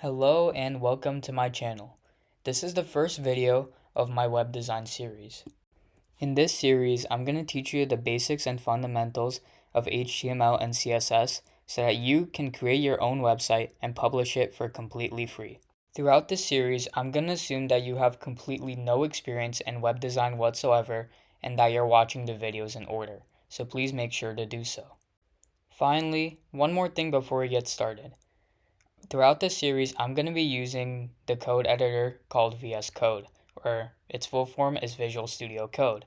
Hello and welcome to my channel. This is the first video of my web design series. In this series, I'm going to teach you the basics and fundamentals of HTML and CSS so that you can create your own website and publish it for completely free. Throughout this series, I'm going to assume that you have completely no experience in web design whatsoever and that you're watching the videos in order, so please make sure to do so. Finally, one more thing before we get started. Throughout this series, I'm going to be using the code editor called VS Code, or its full form is Visual Studio Code.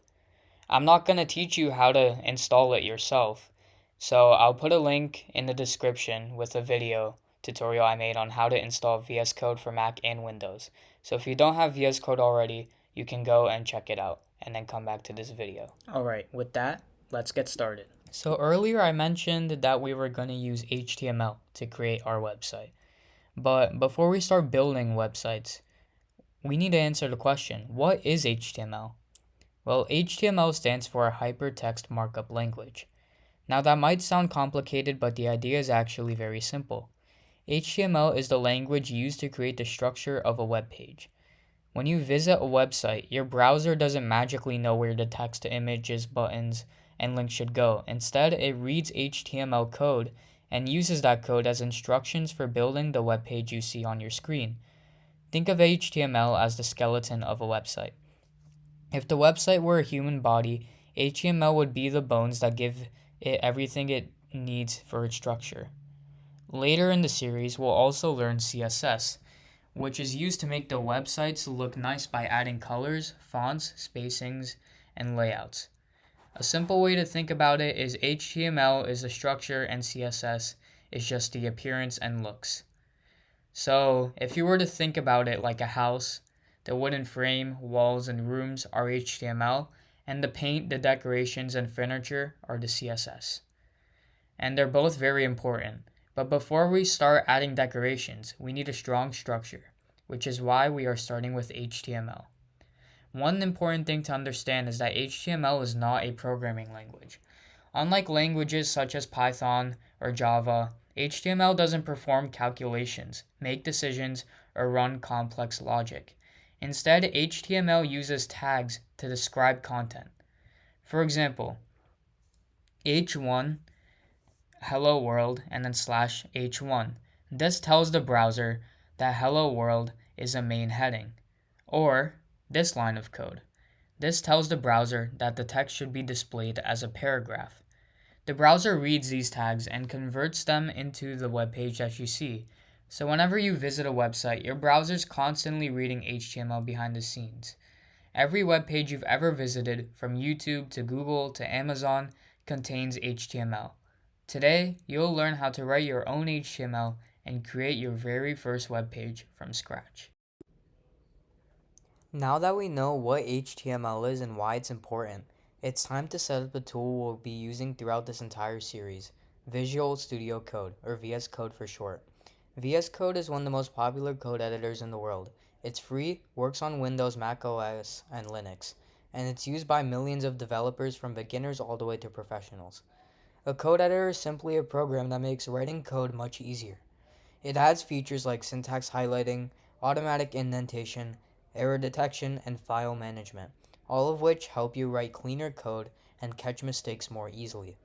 I'm not going to teach you how to install it yourself, so I'll put a link in the description with a video tutorial I made on how to install VS Code for Mac and Windows. So if you don't have VS Code already, you can go and check it out and then come back to this video. Alright, with that, let's get started. So earlier I mentioned that we were going to use HTML to create our website. But before we start building websites, we need to answer the question, what is HTML? Well, HTML stands for a Hypertext Markup Language. Now that might sound complicated, but the idea is actually very simple. HTML is the language used to create the structure of a web page. When you visit a website, your browser doesn't magically know where the text, images, buttons, and links should go. Instead, it reads HTML code and uses that code as instructions for building the web page you see on your screen. Think of HTML as the skeleton of a website. If the website were a human body, HTML would be the bones that give it everything it needs for its structure. Later in the series, we'll also learn CSS, which is used to make the websites look nice by adding colors, fonts, spacings, and layouts. A simple way to think about it is HTML is the structure and CSS is just the appearance and looks. So if you were to think about it like a house, the wooden frame, walls, and rooms are HTML, and the paint, the decorations, and furniture are the CSS. And they're both very important. But before we start adding decorations, we need a strong structure, which is why we are starting with HTML. One important thing to understand is that HTML is not a programming language. Unlike languages such as Python or Java, HTML doesn't perform calculations, make decisions, or run complex logic. Instead, HTML uses tags to describe content. For example, h1 hello world and then slash h1. This tells the browser that hello world is a main heading. Or this line of code. This tells the browser that the text should be displayed as a paragraph. The browser reads these tags and converts them into the web page that you see. So whenever you visit a website, your browser's constantly reading HTML behind the scenes. Every web page you've ever visited, from YouTube to Google to Amazon, contains HTML. Today, you'll learn how to write your own HTML and create your very first web page from scratch. Now that we know what HTML is and why it's important, it's time to set up the tool we'll be using throughout this entire series, Visual Studio Code, or VS Code for short. VS Code is one of the most popular code editors in the world. It's free, works on Windows, Mac OS, and Linux, and it's used by millions of developers from beginners all the way to professionals. A code editor is simply a program that makes writing code much easier. It adds features like syntax highlighting, automatic indentation, error detection, and file management, all of which help you write cleaner code and catch mistakes more easily.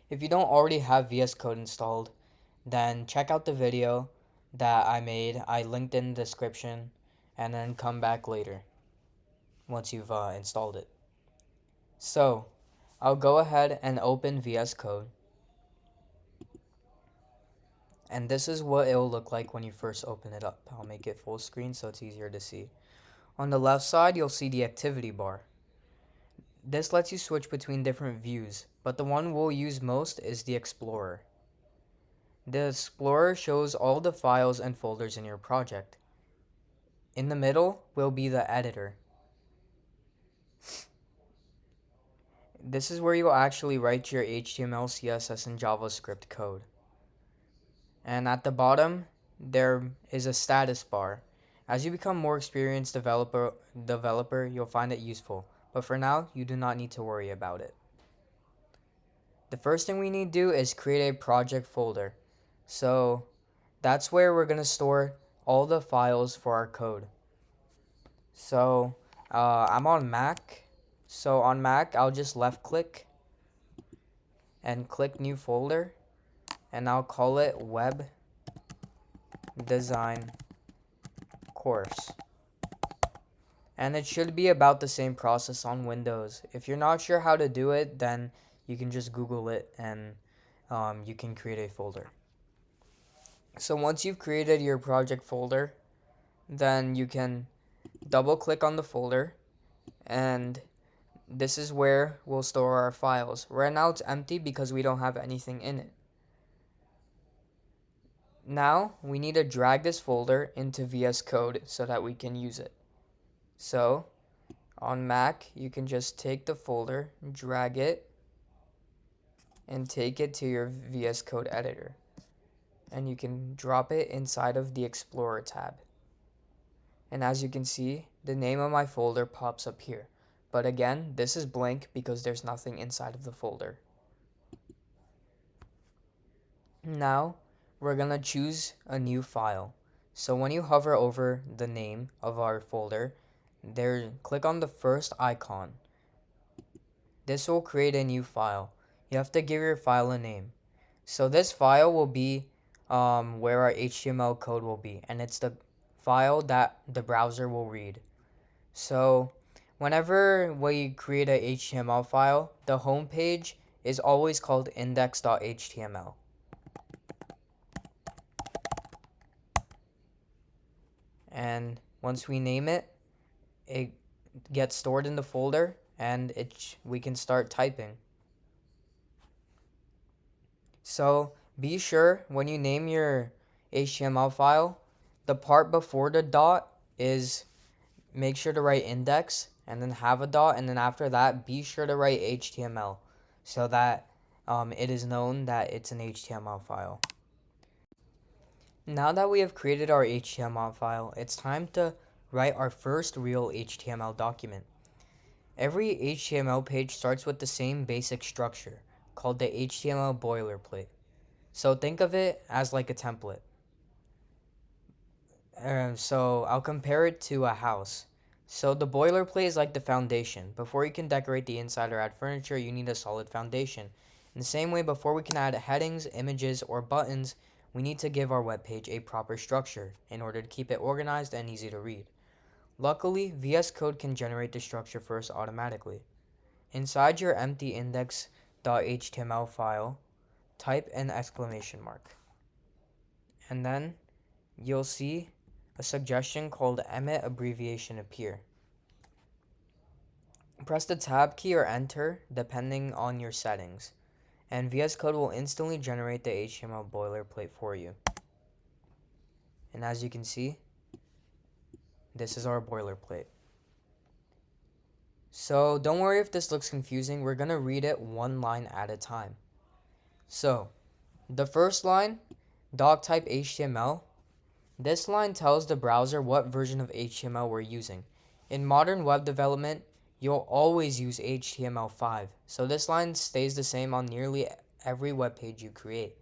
If you don't already have VS Code installed, then check out the video that I made. I linked in the description, and then come back later once you've installed it. So, I'll go ahead and open VS Code. And this is what it will look like when you first open it up. I'll make it full screen so it's easier to see. On the left side, you'll see the activity bar. This lets you switch between different views, but the one we'll use most is the Explorer. The Explorer shows all the files and folders in your project. In the middle will be the editor. This is where you'll actually write your HTML, CSS, and JavaScript code. And at the bottom, there is a status bar. As you become more experienced developer, you'll find it useful. But for now, you do not need to worry about it. The first thing we need to do is create a project folder. So That's where we're going to store all the files for our code. So I'm on Mac. So on Mac, I'll just left click and click new folder, and I'll call it web design course. And it should be about the same process on Windows. If you're not sure how to do it, then you can just Google it and you can create a folder. So once you've created your project folder, then you can double click on the folder, and this is where we'll store our files. Right now it's empty because we don't have anything in it. Now we need to drag this folder into VS Code so that we can use it. So on Mac, you can just take the folder, drag it, and take it to your VS Code editor. And you can drop it inside of the Explorer tab. And as you can see, the name of my folder pops up here. But again, this is blank because there's nothing inside of the folder. Now, we're gonna choose a new file. So when you hover over the name of our folder, click on the first icon. This will create a new file. You have to give your file a name. So this file will be where our HTML code will be, and it's the file that the browser will read. So whenever we create a HTML file, the home page is always called index.html. And once we name it, it gets stored in the folder, and we can start typing. So be sure when you name your HTML file, the part before the dot is make sure to write index and then have a dot, and then after that be sure to write HTML so that it is known that it's an HTML file. Now that we have created our HTML file, it's time to write our first real HTML document. Every HTML page starts with the same basic structure called the HTML boilerplate. So think of it as like a template. So I'll compare it to a house. So the boilerplate is like the foundation. Before you can decorate the inside or add furniture, you need a solid foundation. In the same way, before we can add headings, images, or buttons, we need to give our web page a proper structure in order to keep it organized and easy to read. Luckily, VS Code can generate the structure for us automatically. Inside your empty index.html file, type an exclamation mark. And then you'll see a suggestion called Emmet abbreviation appear. Press the tab key or enter depending on your settings, and VS Code will instantly generate the HTML boilerplate for you. And as you can see, this is our boilerplate. So don't worry if this looks confusing, we're going to read it one line at a time. So the first line, doc type HTML, this line tells the browser what version of HTML we're using. In modern web development, you'll always use HTML5, so this line stays the same on nearly every web page you create.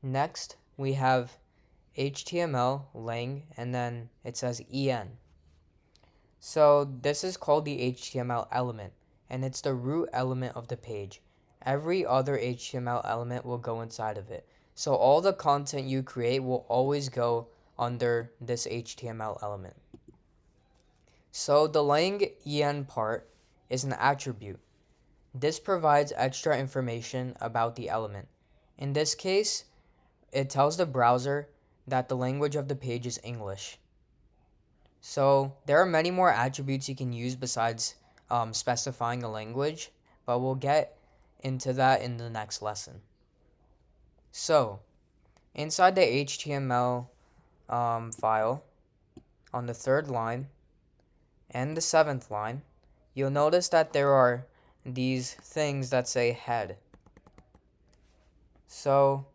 Next, we have HTML lang, and then it says en. So this is called the HTML element, and it's the root element of the page. Every other HTML element will go inside of it. So all the content you create will always go under this HTML element. So the lang en part is an attribute. This provides extra information about the element. In this case, it tells the browser that the language of the page is English. So there are many more attributes you can use besides specifying a language, but we'll get into that in the next lesson. So inside the HTML file, on the third line and the seventh line, you'll notice that there are these things that say head. So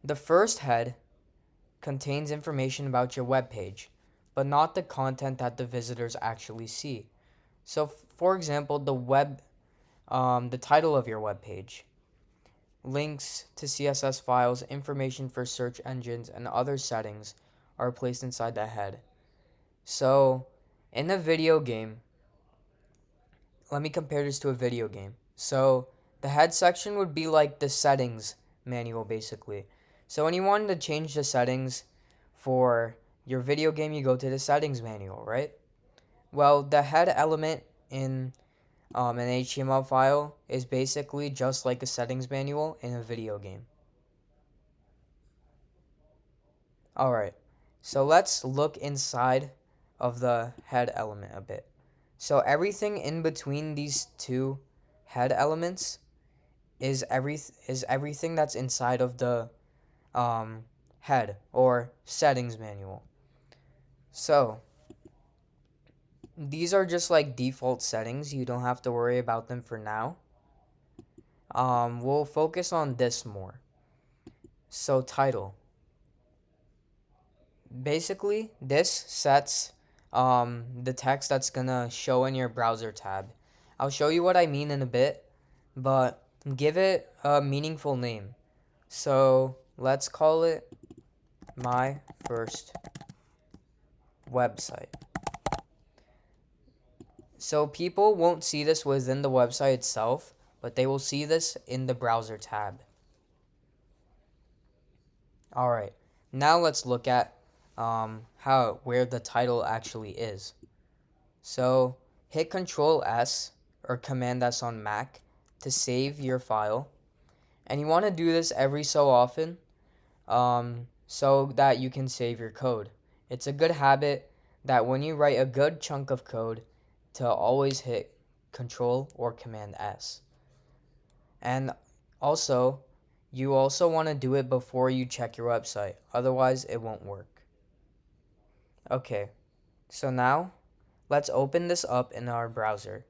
the first head contains information about your web page, but not the content that the visitors actually see. So for example, the title of your web page. links to CSS files, information for search engines, and other settings are placed inside the head. So, in a video game, let me compare this to a video game. So, the head section would be like the settings manual, basically. So, when you wanted to change the settings for your video game, you go to the settings manual, right? Well, the head element in an HTML file is basically just like a settings manual in a video game. Alright, so let's look inside of the head element a bit. So everything in between these two head elements is everything that's inside of the head or settings manual. So these are just like default settings. You don't have to worry about them for now. We'll focus on this more. So title. Basically, this sets the text that's gonna show in your browser tab. I'll show you what I mean in a bit, but give it a meaningful name. So let's call it my first website. So people won't see this within the website itself, but they will see this in the browser tab. Alright, now let's look at where the title actually is. So hit Control S or Command S on Mac to save your file. And you want to do this every so often so that you can save your code. It's a good habit that when you write a good chunk of code to always hit Control or Command S. And also, you also want to do it before you check your website. Otherwise, it won't work. Okay, so now let's open this up in our browser.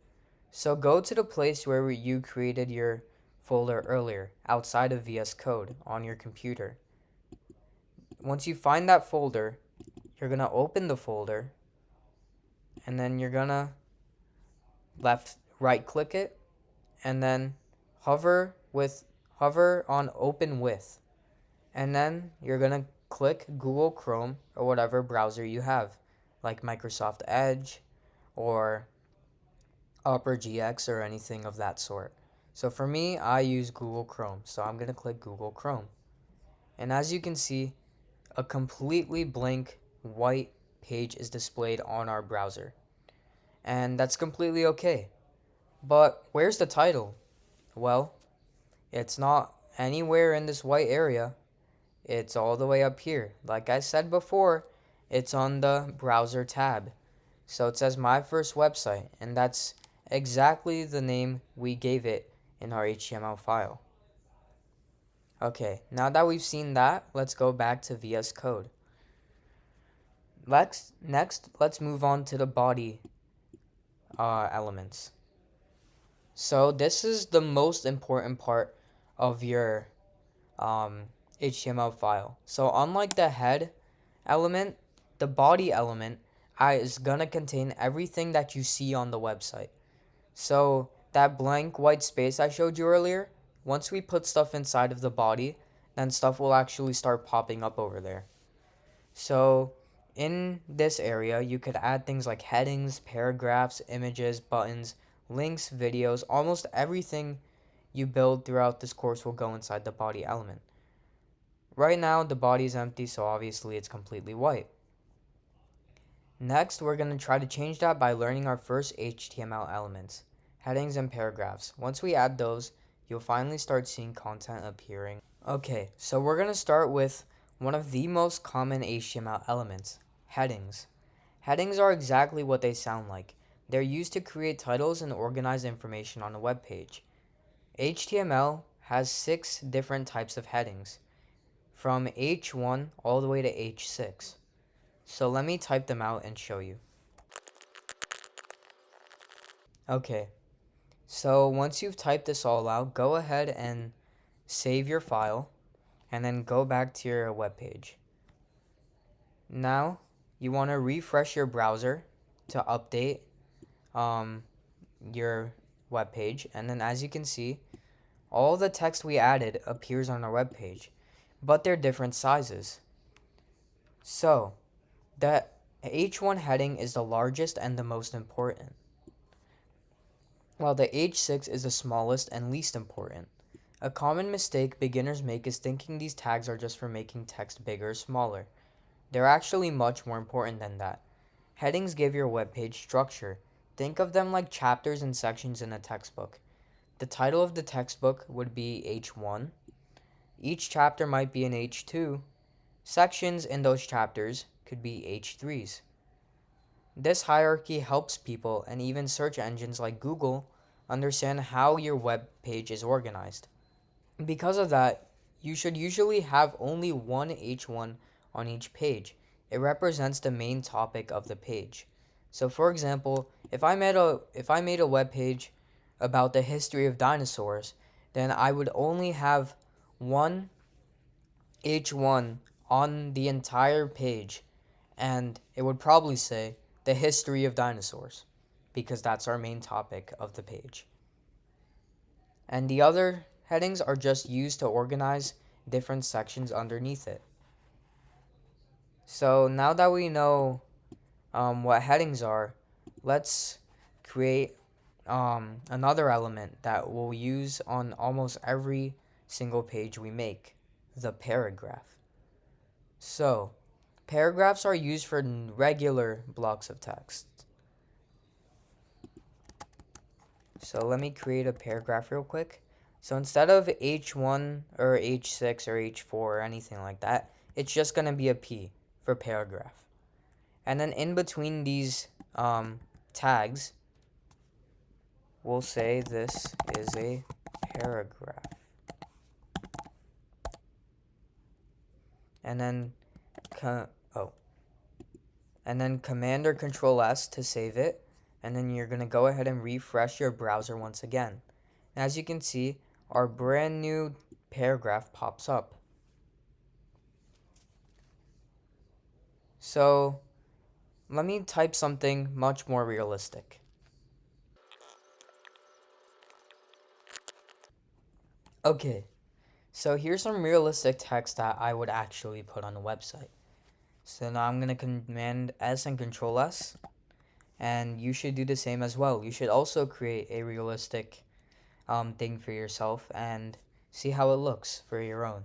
So go to the place where you created your folder earlier, outside of VS Code on your computer. Once you find that folder, you're going to open the folder, and then you're going to right click it, and then hover on Open With. And then you're going to click Google Chrome or whatever browser you have, like Microsoft Edge or Opera GX or anything of that sort. So for me, I use Google Chrome, so I'm going to click Google Chrome. And as you can see, a completely blank white page is displayed on our browser. And that's completely okay. But where's the title? Well, it's not anywhere in this white area. It's all the way up here. Like I said before, it's on the browser tab. So it says my first website, and that's exactly the name we gave it in our HTML file. Okay, now that we've seen that, let's go back to VS Code. Next, let's move on to the body elements. So this is the most important part of your HTML file. So unlike the head element, the body element is gonna contain everything that you see on the website. So that blank white space I showed you earlier, once we put stuff inside of the body, then stuff will actually start popping up over there. So in this area, you could add things like headings, paragraphs, images, buttons, links, videos. Almost everything you build throughout this course will go inside the body element. Right now, the body is empty, so obviously it's completely white. Next, we're going to try to change that by learning our first HTML elements, headings and paragraphs. Once we add those, you'll finally start seeing content appearing. Okay, so we're going to start with one of the most common HTML elements, headings. Headings are exactly what they sound like. They're used to create titles and organize information on a web page. HTML has 6 different types of headings, from H1 all the way to H6. So let me type them out and show you. Okay, so once you've typed this all out, go ahead and save your file and then go back to your web page. Now you want to refresh your browser to update your web page, and then as you can see, all the text we added appears on our web page, but they're different sizes. So, the H1 heading is the largest and the most important, while the H6 is the smallest and least important. A common mistake beginners make is thinking these tags are just for making text bigger or smaller. They're actually much more important than that. Headings give your web page structure. Think of them like chapters and sections in a textbook. The title of the textbook would be H1. Each chapter might be an H2. Sections in those chapters could be H3s. This hierarchy helps people and even search engines like Google understand how your web page is organized. Because of that, you should usually have only one H1 on each page. It represents the main topic of the page. So for example, if I made a web page about the history of dinosaurs, then I would only have one H1 on the entire page, and it would probably say the history of dinosaurs because that's our main topic of the page. And the other headings are just used to organize different sections underneath it. So now that we know what headings are, let's create another element that we'll use on almost every single page we make, the paragraph. So, paragraphs are used for regular blocks of text. So let me create a paragraph real quick. So instead of H1 or H6 or H4 or anything like that, it's just going to be a P for paragraph. And then in between these tags, we'll say this is a paragraph. And then Command or Control S to save it. And then you're going to go ahead and refresh your browser once again. And as you can see, our brand new paragraph pops up. So let me type something much more realistic. Okay, so here's some realistic text that I would actually put on the website. So now I'm going to Command S and Control S, and you should do the same as well. You should also create a realistic thing for yourself and see how it looks for your own.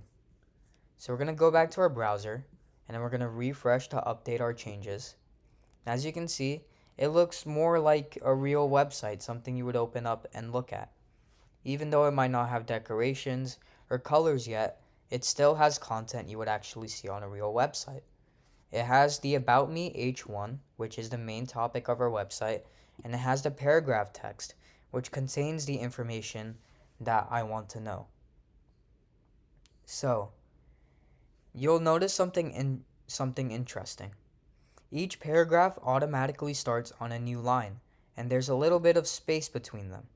So we're going to go back to our browser, and then we're going to refresh to update our changes. As you can see, it looks more like a real website, something you would open up and look at. Even though it might not have decorations or colors yet, it still has content you would actually see on a real website. It has the About Me H1, which is the main topic of our website, and it has the paragraph text, which contains the information that I want to know. So, you'll notice something interesting. Each paragraph automatically starts on a new line, and there's a little bit of space between them.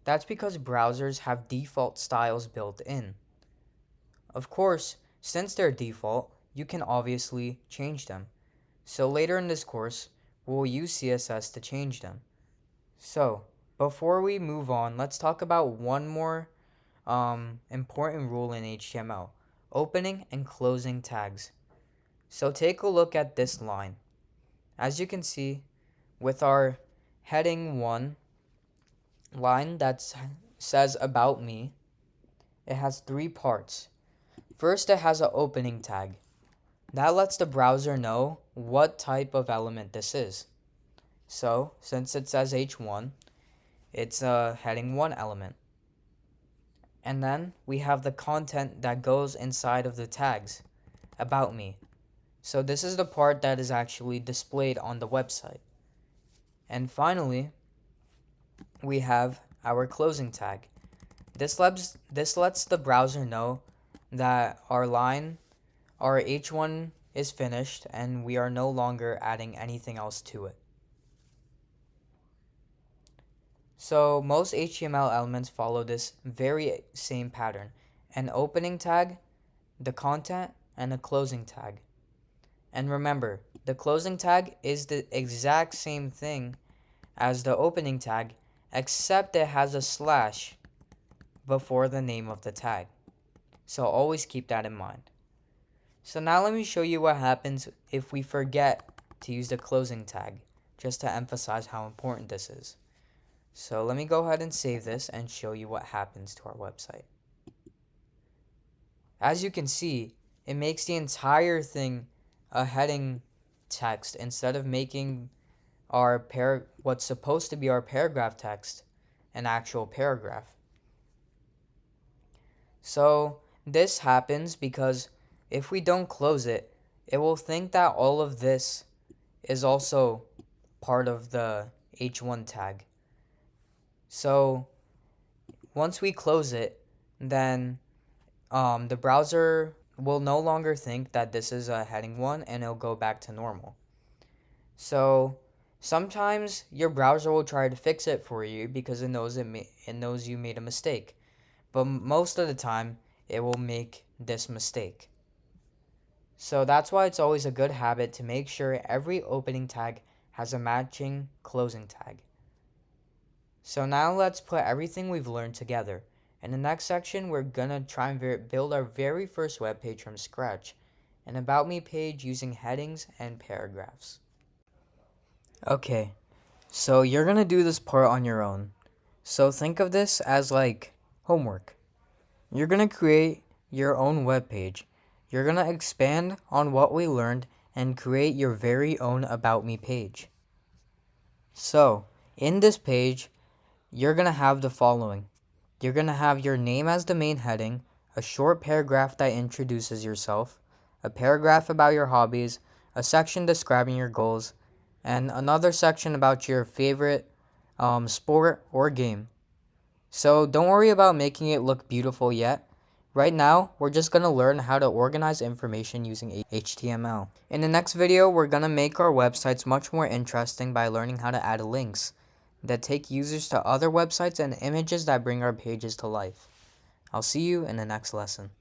That's because browsers have default styles built in. Of course, since they're default, you can obviously change them. So later in this course, we'll use CSS to change them. So, before we move on, let's talk about one more important rule in HTML, opening and closing tags. So take a look at this line. As you can see, with our heading 1 line that says About Me, it has 3 parts. First, it has an opening tag. That lets the browser know what type of element this is. So, since it says H1, it's a heading 1 element. And then we have the content that goes inside of the tags, About Me. So this is the part that is actually displayed on the website. And finally, we have our closing tag. This lets the browser know that our H1 is finished and we are no longer adding anything else to it. So most HTML elements follow this very same pattern: an opening tag, the content, and a closing tag. And remember, the closing tag is the exact same thing as the opening tag, except it has a slash before the name of the tag. So always keep that in mind. So now let me show you what happens if we forget to use the closing tag, just to emphasize how important this is. So let me go ahead and save this and show you what happens to our website. As you can see, it makes the entire thing a heading text instead of making our what's supposed to be our paragraph text an actual paragraph. So this happens because if we don't close it, it will think that all of this is also part of the h1 tag. So once we close it, then the browser will no longer think that this is a heading 1 and it'll go back to normal. So sometimes your browser will try to fix it for you because it knows you made a mistake. But most of the time, it will make this mistake. So that's why it's always a good habit to make sure every opening tag has a matching closing tag. So now let's put everything we've learned together. In the next section, we're gonna try and build our very first web page from scratch, an About Me page using headings and paragraphs. Okay, so you're gonna do this part on your own. So think of this as like homework. You're gonna create your own web page. You're gonna expand on what we learned and create your very own About Me page. So, in this page, you're gonna have the following. You're gonna have your name as the main heading, a short paragraph that introduces yourself, a paragraph about your hobbies, a section describing your goals, and another section about your favorite sport or game. So don't worry about making it look beautiful yet. Right now, we're just going to learn how to organize information using HTML. In the next video, we're going to make our websites much more interesting by learning how to add links that take users to other websites and images that bring our pages to life. I'll see you in the next lesson.